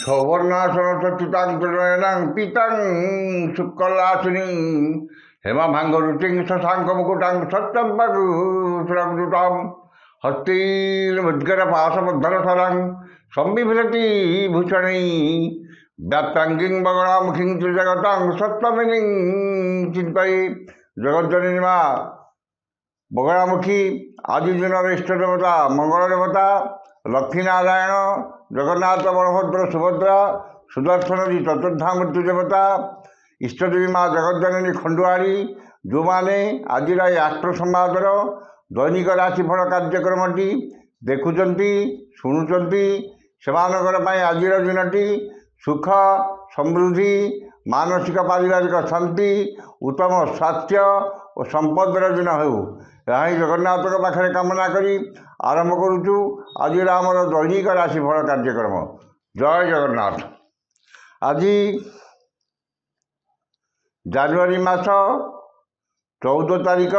সবর্ণাসন চতুতাং পিতাং শুক্লাসিনী হেমা ভাঙ্গ রুচিং শশাঙ্ক মুকুটাং সত্যম বাগুতাম হস্তির্মুদ্গর পাশবদ্ধর সরাং সম্বিভ্রতি ভূষণী ব্যাপ্তাঙ্গিং বগড়ামুখিং জগতাং সত্যমিনীং চিন্তায় জগজ্জননী মা বগড়ামুখী আদি দিনের ইষ্ট দেবতা মঙ্গল দেবতা লক্ষ্মীনারায়ণ জগন্নাথ বলভদ্র সুভদ্রা সুদর্শনী চতুর্ধামূর্তি ଦେବତା ଇଷ୍ଟଦେବୀ ମା ଜଗଜ୍ଜନନୀ ଖଣ୍ଡୁଆଳି ଯେଉଁମାନେ ଆଜିର ଏ ଆଷ୍ଟ୍ର ସମ୍ବାଦର ଦୈନିକ ରାଶିଫଳ କାର୍ଯ୍ୟକ୍ରମଟି ଦେଖୁଛନ୍ତି ଶୁଣୁଛନ୍ତି ସେମାନଙ୍କର ପାଇଁ ଆଜିର ଦିନଟି ସୁଖ ସମୃଦ୍ଧି ମାନସିକ ପାରିବାରିକ ଶାନ୍ତି ଉତ୍ତମ ସ୍ୱାସ୍ଥ୍ୟ ଓ ସମ୍ପଦର ଦିନ ହେଉ ଏହା ହିଁ ଜଗନ୍ନାଥଙ୍କ ପାଖରେ କାମନା କରି ଆରମ୍ଭ କରୁଛୁ ଆଜିର ଆମର ଦୈନିକ ରାଶିଫଳ କାର୍ଯ୍ୟକ୍ରମ। ଜୟ ଜଗନ୍ନାଥ। ଆଜି ଜାନୁଆରୀ ମାସ 14 ତାରିଖ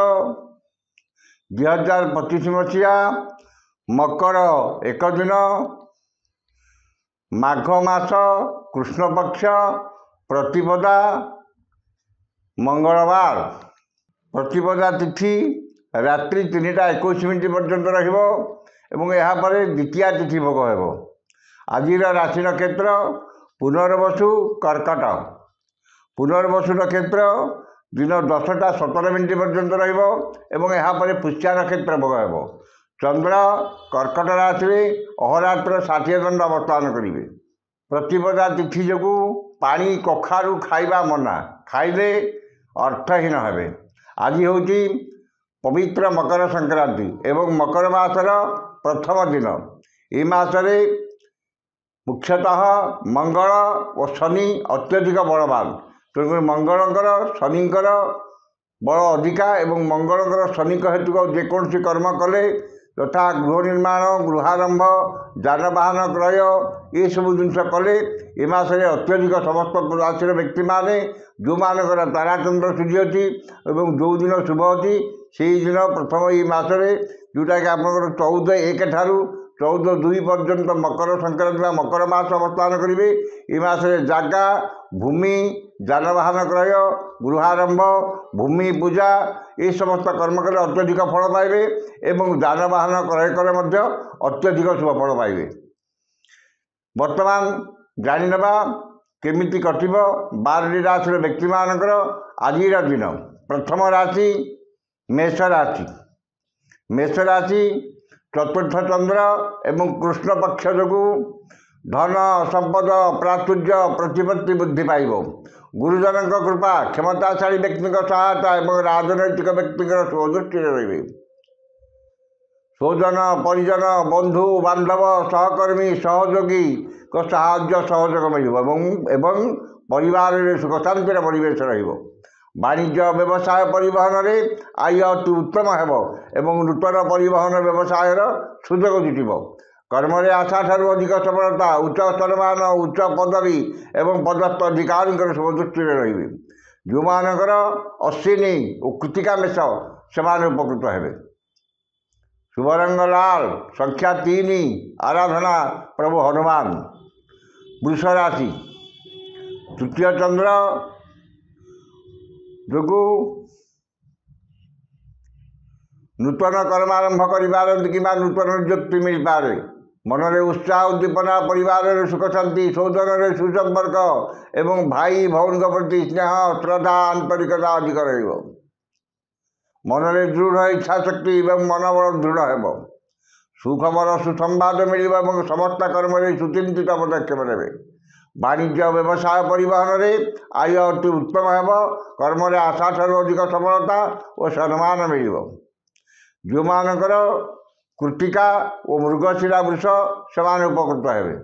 2025 ମସିହା ମକର 1 ଦିନ ମାଘ ମାସ କୃଷ୍ଣପକ୍ଷ ପ୍ରତିପଦା ମଙ୍ଗଳବାର। ପ୍ରତିପଦା ତିଥି ରାତ୍ରି 3ଟା 21 ପର୍ଯ୍ୟନ୍ତ ରହିବ ଏବଂ ଏହାପରେ ଦ୍ୱିତୀୟା ତିଥି ଭୋଗ ହେବ। ଆଜିର ରାଶି ନକ୍ଷତ୍ର ପୁନର୍ବସୁ କର୍କଟ। ପୁନର୍ବସୁ ନକ୍ଷତ୍ର ଦିନ 10ଟା 17 ପର୍ଯ୍ୟନ୍ତ ରହିବ ଏବଂ ଏହାପରେ ପୁଷ୍ୟା ନକ୍ଷତ୍ର ଭୋଗ ହେବ। ଚନ୍ଦ୍ର କର୍କଟ ରାଶିରେ ଅହରାତ୍ର 60 ଦଣ୍ଡ ଅବସ୍ଥାନ କରିବେ। ପ୍ରତିପଦା ତିଥି ଯୋଗୁଁ ପାଣି କଖାରୁ ଖାଇବା ମନା, ଖାଇଲେ ଅର୍ଥହୀନ ହେବେ। ଆଜି ହେଉଛି ପବିତ୍ର ମକର ସଂକ୍ରାନ୍ତି ଏବଂ ମକର ମାସର ପ୍ରଥମ ଦିନ। ଏହି ମାସରେ ମୁଖ୍ୟତଃ ମଙ୍ଗଳ ଓ ଶନି ଅତ୍ୟଧିକ ବଳବାନ, ତେଣୁକରି ମଙ୍ଗଳଙ୍କର ଶନିଙ୍କର ବଳ ଅଧିକା ଏବଂ ମଙ୍ଗଳଙ୍କର ଶନିଙ୍କ ହେତୁ ଯେକୌଣସି କର୍ମ କଲେ ଯଥା ଗୃହ ନିର୍ମାଣ, ଗୃହାରମ୍ଭ, ଯାନବାହନ କ୍ରୟ ଏସବୁ ଜିନିଷ କଲେ ଏ ମାସରେ ଅତ୍ୟଧିକ ସମସ୍ତ ରାଶିର ବ୍ୟକ୍ତିମାନେ ଯେଉଁମାନଙ୍କର ତାରାଚନ୍ଦ୍ର ସୂର୍ଯ୍ୟ ଅଛି ଏବଂ ଯେଉଁ ଦିନ ଶୁଭ ଅଛି ସେହି ଦିନ ପ୍ରଥମ ଏହି ମାସରେ ଯେଉଁଟାକି ଆପଣଙ୍କର 14/1 ଠାରୁ 14/2 ପର୍ଯ୍ୟନ୍ତ ମକର ସଂକ୍ରାନ୍ତି ବା ମକର ମାସ ଅବସ୍ଥାନ କରିବେ। ଏ ମାସରେ ଜାଗା, ଭୂମି, ଯାନବାହନ କ୍ରୟ, ଗୃହାରମ୍ଭ, ଭୂମି ପୂଜା ଏ ସମସ୍ତ କର୍ମ କଲେ ଅତ୍ୟଧିକ ଫଳ ପାଇବେ ଏବଂ ଯାନବାହନ କ୍ରୟ କଲେ ମଧ୍ୟ ଅତ୍ୟଧିକ ଶୁଭ ଫଳ ପାଇବେ। ବର୍ତ୍ତମାନ ଜାଣିନେବା କେମିତି କଟିବ 12ଟି ରାଶିର ବ୍ୟକ୍ତିମାନଙ୍କର ଆଜିର ଦିନ। ପ୍ରଥମ ରାଶି ମେଷ ରାଶି। ମେଷ ରାଶି ଚତୁର୍ଥ ଚନ୍ଦ୍ର ଏବଂ କୃଷ୍ଣ ପକ୍ଷ ଯୋଗୁଁ ଧନ ସମ୍ପଦ ପ୍ରାଚୁର୍ଯ୍ୟ ପ୍ରତିପତ୍ତି ବୃଦ୍ଧି ପାଇବ। ଗୁରୁଜନଙ୍କ କୃପା, କ୍ଷମତାଶାଳୀ ବ୍ୟକ୍ତିଙ୍କ ସହାୟତା ଏବଂ ରାଜନୈତିକ ବ୍ୟକ୍ତିଙ୍କର ଦୃଷ୍ଟିରେ ରହିବେ। ସ୍ୱଜନ ପରିଜନ ବନ୍ଧୁ ବାନ୍ଧବ ସହକର୍ମୀ ସହଯୋଗୀଙ୍କ ସାହାଯ୍ୟ ସହଯୋଗ ମିଳିବ ଏବଂ ପରିବାରରେ ସୁଖ ଶାନ୍ତିର ପରିବେଶ ରହିବ। ବାଣିଜ୍ୟ ବ୍ୟବସାୟ ପରିବହନରେ ଆୟ ଅତି ଉତ୍ତମ ହେବ ଏବଂ ନୂତନ ପରିବହନ ବ୍ୟବସାୟର ସୁଯୋଗ ଜୁଟିବ। କର୍ମରେ ଆଶାଠାରୁ ଅଧିକ ସଫଳତା, ଉଚ୍ଚ ସମ୍ମାନ, ଉଚ୍ଚ ପଦବୀ ଏବଂ ପଦସ୍ଥ ଅଧିକାରୀଙ୍କର ସବୁ ଦୃଷ୍ଟିରେ ରହିବେ। ଯେଉଁମାନଙ୍କର ଅଶ୍ୱିନୀ ଓ କୃତିକା ମେଷ ସେମାନେ ଉପକୃତ ହେବେ। ଶୁଭରଙ୍ଗ ଲାଲ, ସଂଖ୍ୟା 3, ଆରାଧନା ପ୍ରଭୁ ହନୁମାନ। ବୃଷ ରାଶି ତୃତୀୟ ଚନ୍ଦ୍ର ଯୋଗୁଁ ନୂତନ କର୍ମ ଆରମ୍ଭ କରିପାରନ୍ତି କିମ୍ବା ନୂତନ ନିଯୁକ୍ତି ମିଳିପାରେ। ମନରେ ଉତ୍ସାହ ଉଦ୍ଦୀପନା, ପରିବାରରେ ସୁଖ ଶାନ୍ତି, ସୌଜନ୍ୟରେ ସୁସମ୍ପର୍କ ଏବଂ ଭାଇ ଭଉଣୀଙ୍କ ପ୍ରତି ସ୍ନେହ ଶ୍ରଦ୍ଧା ଆନ୍ତରିକତା ଅଧିକ ରହିବ। ମନରେ ଦୃଢ଼ ଇଚ୍ଛାଶକ୍ତି ଏବଂ ମନୋବଳ ଦୃଢ଼ ହେବ। ସୁଖବର ସୁସମ୍ବାଦ ମିଳିବ ଏବଂ ସମସ୍ତ କର୍ମରେ ସୁଚିନ୍ତିତ ପଦକ୍ଷେପ ନେବେ। ବାଣିଜ୍ୟ ବ୍ୟବସାୟ ପରିବହନରେ ଆୟ ଅତି ଉତ୍ତମ ହେବ। କର୍ମରେ ଆଶାଠାରୁ ଅଧିକ ସଫଳତା ଓ ସମ୍ମାନ ମିଳିବ। ଯେଉଁମାନଙ୍କର କୃତିକା ଓ ମୃଗଶିରା ବୃଷ ସେମାନେ ଉପକୃତ ହେବେ।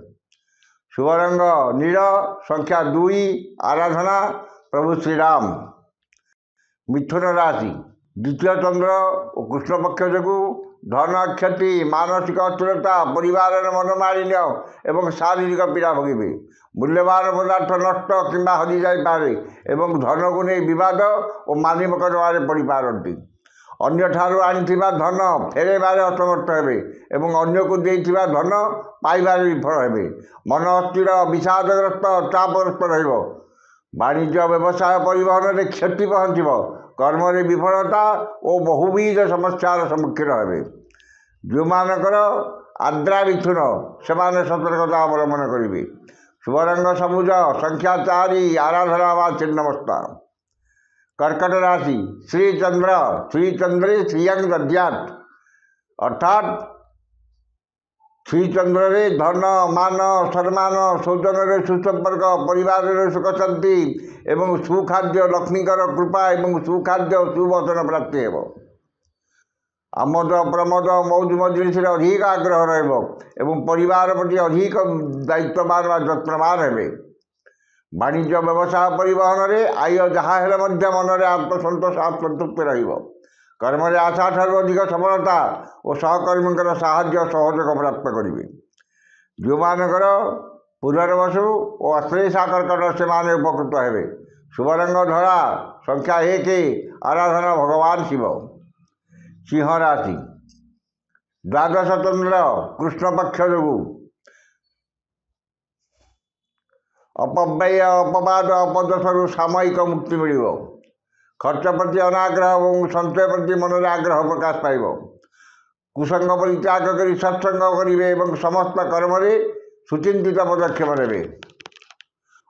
ଶୁଭରଙ୍ଗ ନୀଳ, ସଂଖ୍ୟା 2, ଆରାଧନା ପ୍ରଭୁ ଶ୍ରୀରାମ। ମିଥୁନ ରାଶି ଦ୍ୱିତୀୟ ଚନ୍ଦ୍ର ଓ କୃଷ୍ଣପକ୍ଷ ଯୋଗୁଁ ଧନ କ୍ଷତି, ମାନସିକ ଅସ୍ଥିରତା, ପରିବାରର ମନୋମାଳିନ୍ୟ ଏବଂ ଶାରୀରିକ ପୀଡ଼ା ଭୋଗିବେ। ମୂଲ୍ୟବାନ ପଦାର୍ଥ ନଷ୍ଟ କିମ୍ବା ହଜିଯାଇପାରେ ଏବଂ ଧନକୁ ନେଇ ବିବାଦ ଓ ମାନିମକଦ୍ଦମାରେ ପଡ଼ିପାରନ୍ତି। ଅନ୍ୟଠାରୁ ଆଣିଥିବା ଧନ ଫେରାଇବାରେ ଅସମର୍ଥ ହେବେ ଏବଂ ଅନ୍ୟକୁ ଦେଇଥିବା ଧନ ପାଇବାରେ ବିଫଳ ହେବେ। ମନ ଅସ୍ଥିର, ବିଷାଦଗ୍ରସ୍ତ, ଚାପଗ୍ରସ୍ତ ରହିବ। ବାଣିଜ୍ୟ, ବ୍ୟବସାୟ, ପରିବହନରେ କ୍ଷତି ପହଞ୍ଚିବ। କର୍ମରେ ବିଫଳତା ଓ ବହୁବିଧ ସମସ୍ୟାର ସମ୍ମୁଖୀନ ହେବେ। ଯେଉଁମାନଙ୍କର ଆଦ୍ରା ମିଥୁନ ସେମାନେ ସତର୍କତା ଅବଲମ୍ବନ କରିବେ। ଶୁଭ ରଙ୍ଗ ସବୁଜ, ସଂଖ୍ୟା 4, ଆରାଧନା ବା ଚିହ୍ନମସ୍ତା। କର୍କଟ ରାଶି ଶ୍ରୀଚନ୍ଦ୍ର, ଶ୍ରୀଚନ୍ଦ୍ରେ ଶ୍ରିୟଂ ଦଦ୍ୟାତ୍, ଅର୍ଥାତ୍ ଶ୍ରୀଚନ୍ଦ୍ରରେ ଧନ, ମାନ, ସମ୍ମାନ, ସୌଜନ୍ୟରେ ସୁସମ୍ପର୍କ, ପରିବାରରେ ସୁଖ ଶାନ୍ତି ଏବଂ ସୁଖାଦ୍ୟ, ଲକ୍ଷ୍ମୀଙ୍କର କୃପା ଏବଂ ସୁଖାଦ୍ୟ ସୁବଚନ ପ୍ରାପ୍ତି ହେବ। ଆମୋଦ ପ୍ରମୋଦ ମୌଜ ମଜଲିସରେ ଅଧିକ ଆଗ୍ରହ ରହିବ ଏବଂ ପରିବାର ପ୍ରତି ଅଧିକ ଦାୟିତ୍ୱବାନ ବା ଯତ୍ନବାନ ହେବେ। ବାଣିଜ୍ୟ, ବ୍ୟବସାୟ, ପରିବହନରେ ଆୟ ଯାହା ହେଲେ ମଧ୍ୟ ମନରେ ଆତ୍ମସନ୍ତୋଷ, ଆତ୍ମତୃପ୍ତି ରହିବ। କର୍ମରେ ଆଶାଠାରୁ ଅଧିକ ସଫଳତା ଓ ସହକର୍ମୀଙ୍କର ସାହାଯ୍ୟ ସହଯୋଗ ପ୍ରାପ୍ତ କରିବେ। ଯେଉଁମାନଙ୍କର ପୁନର୍ବସୁ ଓ ଅଶ୍ଳେଷା କର୍କଟ ସେମାନେ ଉପକୃତ ହେବେ। ଶୁଭ ରଙ୍ଗ ଧଳା, ସଂଖ୍ୟା 1, ଆରାଧନା ଭଗବାନ ଶିବ। ସିଂହ ରାଶି ଦ୍ୱାଦଶ ଚନ୍ଦ୍ର କୃଷ୍ଣପକ୍ଷ ଯୋଗୁଁ ଅପବ୍ୟୟ, ଅପବାଦ, ଅପଦୋଷରୁ ସାମୟିକ ମୁକ୍ତି ମିଳିବ। ଖର୍ଚ୍ଚ ପ୍ରତି ଅନାଗ୍ରହ ଏବଂ ସଞ୍ଚୟ ପ୍ରତି ମନରେ ଆଗ୍ରହ ପ୍ରକାଶ ପାଇବ। କୁସଙ୍ଗ ପରିତ୍ୟାଗ କରି ସତ୍ସଙ୍ଗ କରିବେ ଏବଂ ସମସ୍ତ କର୍ମରେ ସୁଚିନ୍ତିତ ପଦକ୍ଷେପ ନେବେ।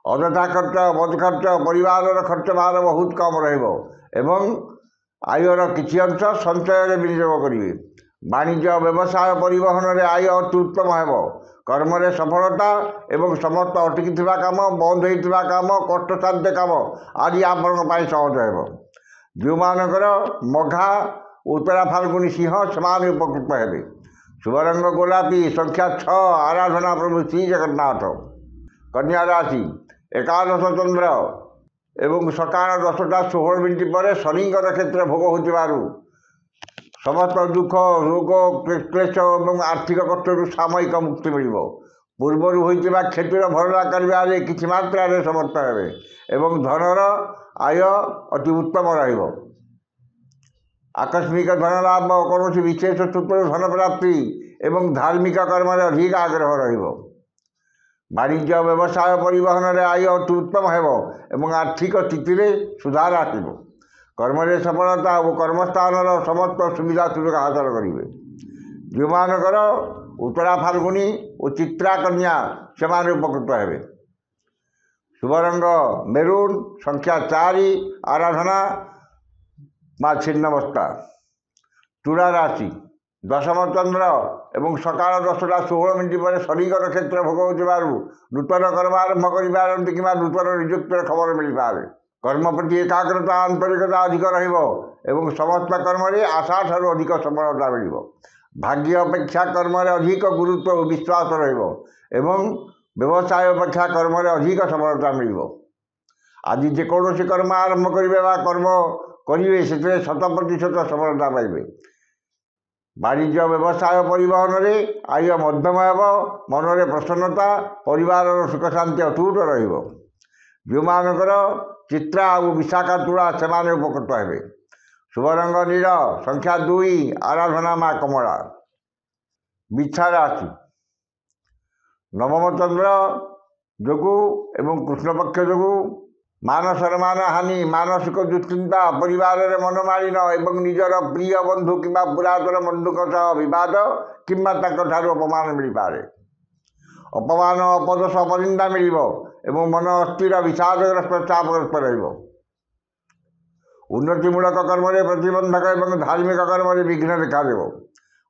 ଅଯଥା ଖର୍ଚ୍ଚ, ବଦ ଖର୍ଚ୍ଚ, ପରିବାରର ଖର୍ଚ୍ଚ ଭାର ବହୁତ କମ୍ ରହିବ ଏବଂ ଆୟର କିଛି ଅଂଶ ସଞ୍ଚୟରେ ବିନିଯୋଗ କରିବେ। ବାଣିଜ୍ୟ, ବ୍ୟବସାୟ, ପରିବହନରେ ଆୟ ଅତି ଉତ୍ତମ ହେବ। କର୍ମରେ ସଫଳତା ଏବଂ ସମସ୍ତ ଅଟକିଥିବା କାମ, ବନ୍ଦ ହୋଇଥିବା କାମ, କଷ୍ଟସାଧ୍ୟ କାମ ଆଦି ଆପଣଙ୍କ ପାଇଁ ସହଜ ହେବ। ଯେଉଁମାନଙ୍କର ମଘା, ଉତ୍ତରା ଫାଲ୍ଗୁନୀ ସିଂହ ସେମାନେ ଉପକୃତ ହେବେ। ଶୁଭ ରଙ୍ଗ ଗୋଲାପୀ, ସଂଖ୍ୟା 6, ଆରାଧନା ପ୍ରଭୁ ଶ୍ରୀ ଜଗନ୍ନାଥ। କନ୍ୟା ରାଶି ଏକାଦଶ ଚନ୍ଦ୍ର ଏବଂ ସକାଳ 10:16 ପରେ ଶନିଙ୍କ ନକ୍ଷତ୍ର ଭୋଗ ହେଉଥିବାରୁ ସମସ୍ତ ଦୁଃଖ, ରୋଗ, କ୍ଲେଶ ଏବଂ ଆର୍ଥିକ କଷ୍ଟରୁ ସାମୟିକ ମୁକ୍ତି ମିଳିବ। ପୂର୍ବରୁ ହୋଇଥିବା କ୍ଷତିର ଭରଣା କରିବାରେ କିଛି ମାତ୍ରାରେ ସମର୍ଥ ହେବେ ଏବଂ ଧନର ଆୟ ଅତି ଉତ୍ତମ ରହିବ। ଆକସ୍ମିକ ଧନ ଲାଭ, କୌଣସି ବିଶେଷ ସୂତ୍ରରୁ ଧନ ପ୍ରାପ୍ତି ଏବଂ ଧାର୍ମିକ କର୍ମରେ ଅଧିକ ଆଗ୍ରହ ରହିବ। ବାଣିଜ୍ୟ, ବ୍ୟବସାୟ, ପରିବହନରେ ଆୟ ଅତି ଉତ୍ତମ ହେବ ଏବଂ ଆର୍ଥିକ ସ୍ଥିତିରେ ସୁଧାର ଆସିବ। କର୍ମରେ ସଫଳତା ଓ କର୍ମସ୍ଥାନର ସମସ୍ତ ସୁବିଧା ସୁଯୋଗ ହାସଲ କରିବେ। ଯେଉଁମାନଙ୍କର ଉତ୍ତରା ଫାଲ୍ଗୁନୀ ଓ ଚିତ୍ରା କନ୍ୟା ସେମାନେ ଉପକୃତ ହେବେ। ଶୁଭ ରଙ୍ଗ ମେରୁନ୍, ସଂଖ୍ୟା 4, ଆରାଧନା ମା ଛିନ୍ନମସ୍ତା। ତୁଳା ରାଶି ଦଶମ ଚନ୍ଦ୍ର ଏବଂ ସକାଳ 10:16 ପରେ ଶନିଙ୍କ ନକ୍ଷତ୍ର ଭୋଗ ହେଉଥିବାରୁ ନୂତନ କର୍ମ ଆରମ୍ଭ କରିପାରନ୍ତି କିମ୍ବା ନୂତନ ନିଯୁକ୍ତିର ଖବର ମିଳିପାରେ। କର୍ମ ପ୍ରତି ଏକାଗ୍ରତା, ଆନ୍ତରିକତା ଅଧିକ ରହିବ ଏବଂ ସମସ୍ତ କର୍ମରେ ଆଶାଠାରୁ ଅଧିକ ସଫଳତା ମିଳିବ। ଭାଗ୍ୟ ଅପେକ୍ଷା କର୍ମରେ ଅଧିକ ଗୁରୁତ୍ୱ ଓ ବିଶ୍ୱାସ ରହିବ ଏବଂ ବ୍ୟବସାୟ ଅପେକ୍ଷା କର୍ମରେ ଅଧିକ ସଫଳତା ମିଳିବ। ଆଜି ଯେକୌଣସି କର୍ମ ଆରମ୍ଭ କରିବେ ବା କର୍ମ କରିବେ ସେଥିରେ 100% ସଫଳତା ପାଇବେ। ବାଣିଜ୍ୟ, ବ୍ୟବସାୟ, ପରିବହନରେ ଆୟ ମଧ୍ୟମ ହେବ। ମନରେ ପ୍ରସନ୍ନତା, ପରିବାରର ସୁଖ ଶାନ୍ତି ଅତୁଟ ରହିବ। ଯେଉଁମାନଙ୍କର ଚିତ୍ରା ଓ ବିଶାଖା ତୁଳା ସେମାନେ ଉପକୃତ ହେବେ। ଶୁଭ ରଙ୍ଗ ନୀଳ, ସଂଖ୍ୟା 2, ଆରାଧନା ମା କମଳା। ବିଛା ରାଶି ନବମ ଚନ୍ଦ୍ର ଯୋଗୁଁ ଏବଂ କୃଷ୍ଣପକ୍ଷ ଯୋଗୁଁ ମାନ ସମ୍ମାନ ହାନି, ମାନସିକ ଦୁଶ୍ଚିନ୍ତା, ପରିବାରରେ ମନମାଳିନ ଏବଂ ନିଜର ପ୍ରିୟ ବନ୍ଧୁ କିମ୍ବା ପୁରାତନ ବନ୍ଧୁଙ୍କ ସହ ବିବାଦ କିମ୍ବା ତାଙ୍କଠାରୁ ଅପମାନ ମିଳିପାରେ। ଅପମାନ, ଅପଦୋଷ, ଅପନିନ୍ଦା ମିଳିବ ଏବଂ ମନ ଅସ୍ଥିର, ବିଷାଦଗ୍ରସ୍ତ, ଚାପଗ୍ରସ୍ତ ରହିବ। ଉନ୍ନତିମୂଳକ କର୍ମରେ ପ୍ରତିବନ୍ଧକ ଏବଂ ଧାର୍ମିକ କର୍ମରେ ବିଘ୍ନ ଦେଖାଦେବ।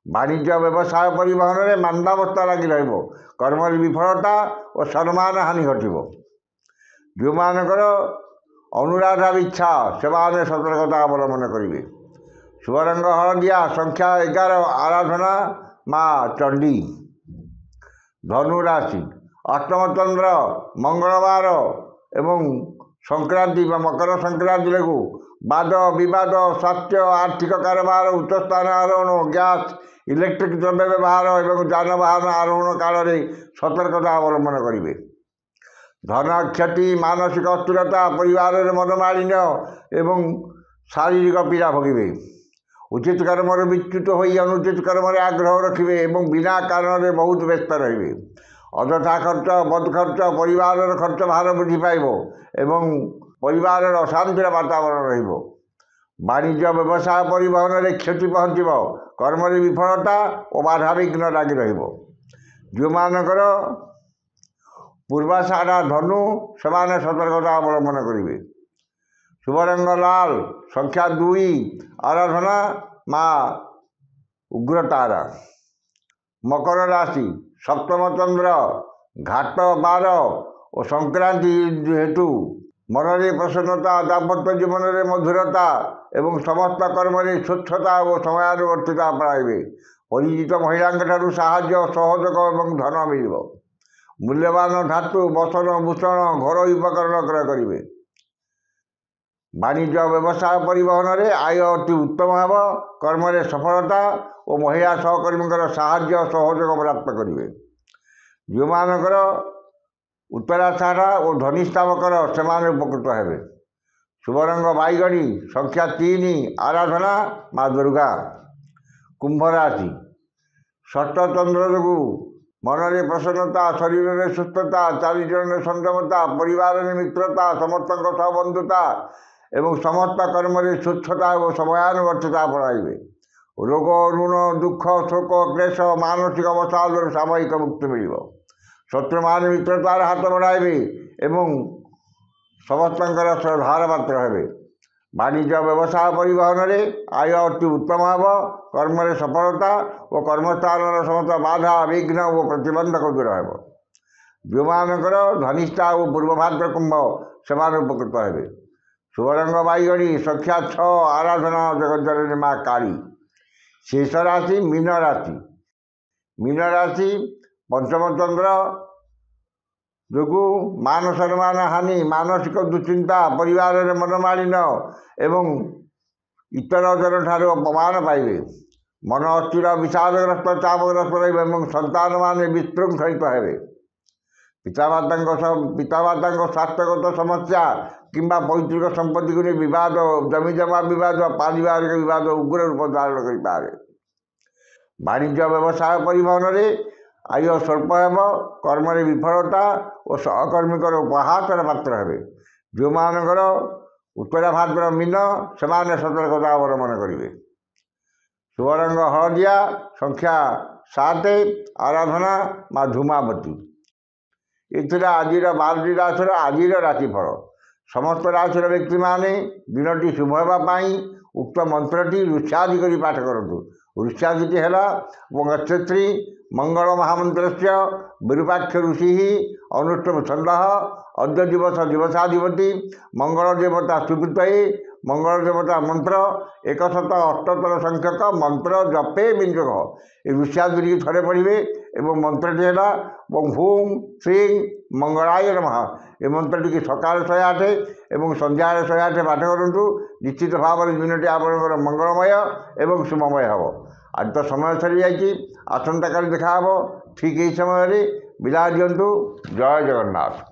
ବାଣିଜ୍ୟ, ବ୍ୟବସାୟ, ପରିବହନରେ ମାନ୍ଦାବସ୍ଥା ଲାଗି ରହିବ। କର୍ମରେ ବିଫଳତା ଓ ସମ୍ମାନ ହାନି ଘଟିବ। ଯେଉଁମାନଙ୍କର ଅନୁରାଧା ଇଚ୍ଛା ସେମାନେ ସତର୍କତା ଅବଲମ୍ବନ କରିବେ। ଶୁଭ ରଙ୍ଗ ହଳଦିଆ, ସଂଖ୍ୟା 11, ଆରାଧନା ମା ଚଣ୍ଡୀ। ଧନୁ ରାଶି ଅଷ୍ଟମ ଚନ୍ଦ୍ର ମଙ୍ଗଳବାର ଏବଂ ସଂକ୍ରାନ୍ତି ବା ମକର ସଂକ୍ରାନ୍ତି ଯୋଗୁଁ ବାଦ ବିବାଦ, ସ୍ୱାସ୍ଥ୍ୟ, ଆର୍ଥିକ କାରବାର, ଉଚ୍ଚସ୍ଥାନ ଆରୋହଣ, ଗ୍ୟାସ୍, ଇଲେକ୍ଟ୍ରିକ୍ ଦ୍ରବ୍ୟ ବ୍ୟବହାର ଏବଂ ଯାନବାହନ ଆରୋହଣ କାଳରେ ସତର୍କତା ଅବଲମ୍ବନ କରିବେ। ଧନ କ୍ଷତି, ମାନସିକ ଅସ୍ଥିରତା, ପରିବାରରେ ମନମାଳିନ୍ୟ ଏବଂ ଶାରୀରିକ ପୀଡ଼ା ଭୋଗିବେ। उचित कर्म विच्युत हो अनुचित कर्म आग्रह रखिए और बिना कारण बहुत व्यस्त रे अଯଥା खर्च बद खर्च परिवार खर्च भार वृद्धि पाइब एवं परिवार अशांतिर वातावरण वाणिज्य व्यवसाय परिवहन में क्षति पहुँचब कर्म विफलता और बाधा विघ्न लगी जो मानकर पूर्वाषाढ़ा धनु से सतर्कता अवलंबन करेंगे। शुभ रंग लाल संख्या 2 आराधना माँ उग्रतारा। मकर राशि सप्तम चंद्र घाट 12 और संक्रांति हेतु मन में प्रसन्नता दाम्पत्य जीवन में मधुरता एवं समस्त कर्म स्वच्छता और समयानुवर्तिता अपनाइबे। परिचित महिला साहाय्य सहयोग और धन मिल मूल्यवान धातु बसन भूषण घर उपकरण क्रय करेंगे। वाणिज्य व्यवसाय परिवहन में आय अति उत्तम हेब कर्म सफलता और महिला सहकर्मी साहाय्य सहयोग प्राप्त करेंगे। जो मानकर उत्तराषाढ़ और धनिष्ठा मकर से उपकृत हेबे। शुभ रंग बैगणी संख्या 3 आराधना माँ दुर्गा। कुंभ राशि षष्ठ चंद्र जो मन में प्रसन्नता शरीर में सुस्थता चारिचरण संयमता परिवार में मित्रता समस्त सह बंधुता एवं समस्त कर्म स्वच्छता और समयानुवर्तिता बढ़ाइबे। रोग ऋण दुख शोक क्लेश मानसिक अवसाद सामयिक मुक्ति मिल शत्रु मान मित्रतार हाथ बढ़ाइबे एवं समस्त धार पात्र हेबे। वाणिज्य व्यवसाय परिवहन में आय अति उत्तम हेब कर्म सफलता और कर्मस्थान समस्त बाधा विघ्न और प्रतिबंधक दूर हेब। जो मानकर धनिष्ठा और पूर्वभाद्र कुंभ से उपकृत हेबे। शुभ रंग बैगणी संख्या 6 आराधना जगज्जननी माँ काली। शेष राशि मीन राशि। मीन राशि पंचम चंद्र जो मान सम्मान हानि मानसिक दुश्चिंता परिवार में मनमालिन्य एवं इतर जन ठार अपमान पाइबे। मन अस्थिर विषादग्रस्त चापग्रस्त रही संतान मान विशृंखलित हेबे। पितामाता स्वास्थ्यगत समस्या किंबा पैतृक संपत्ति को विवाद जमीजमा विवाद पारिवारिक विवाद उग्र रूप धारण करें। वाणिज्य व्यवसाय परिवहन में आय स्वल्प हेब कर्म विफलता और सहकर्मी उपहासर पात्र हेबे। जो मानकर उत्तरा भाद्र मीन से सतर्कता अवलंबन करेंगे। शुभ रंग हलदिया संख्या 7 आराधना माँ धूमावती। ये आज 12टी राशि आज राशिफल। समस्त राशि व्यक्ति माने दिनटी शुभ होगापाई उक्त मंत्रटी ऋष्यादि कर पाठ करूँ। ऋष्यादिटी है गच्छत्री मंगल महामंत्र से विरूपाक्ष ऋषि अनुष्टम छंद अद्य दिवस दिवसाधिपति मंगल देवता सुकृत मंगल देवता मंत्र 178 संख्यक मंत्र जपे विनियोग। ये ऋष्यादि थे पढ़े और मंत्रटी है हूं श्री मंगलाय नमः। ये मंत्रटी की सकाल 108 और संध्या 108 पाठ करूँ। निश्चित भाव में दिनटी आपंकर मंगलमय एवं शुभमय हम। आज तो समय सरी जाइए आसंता काली देखा ठीक यही समय विदा दिंतु। जय जगन्नाथ।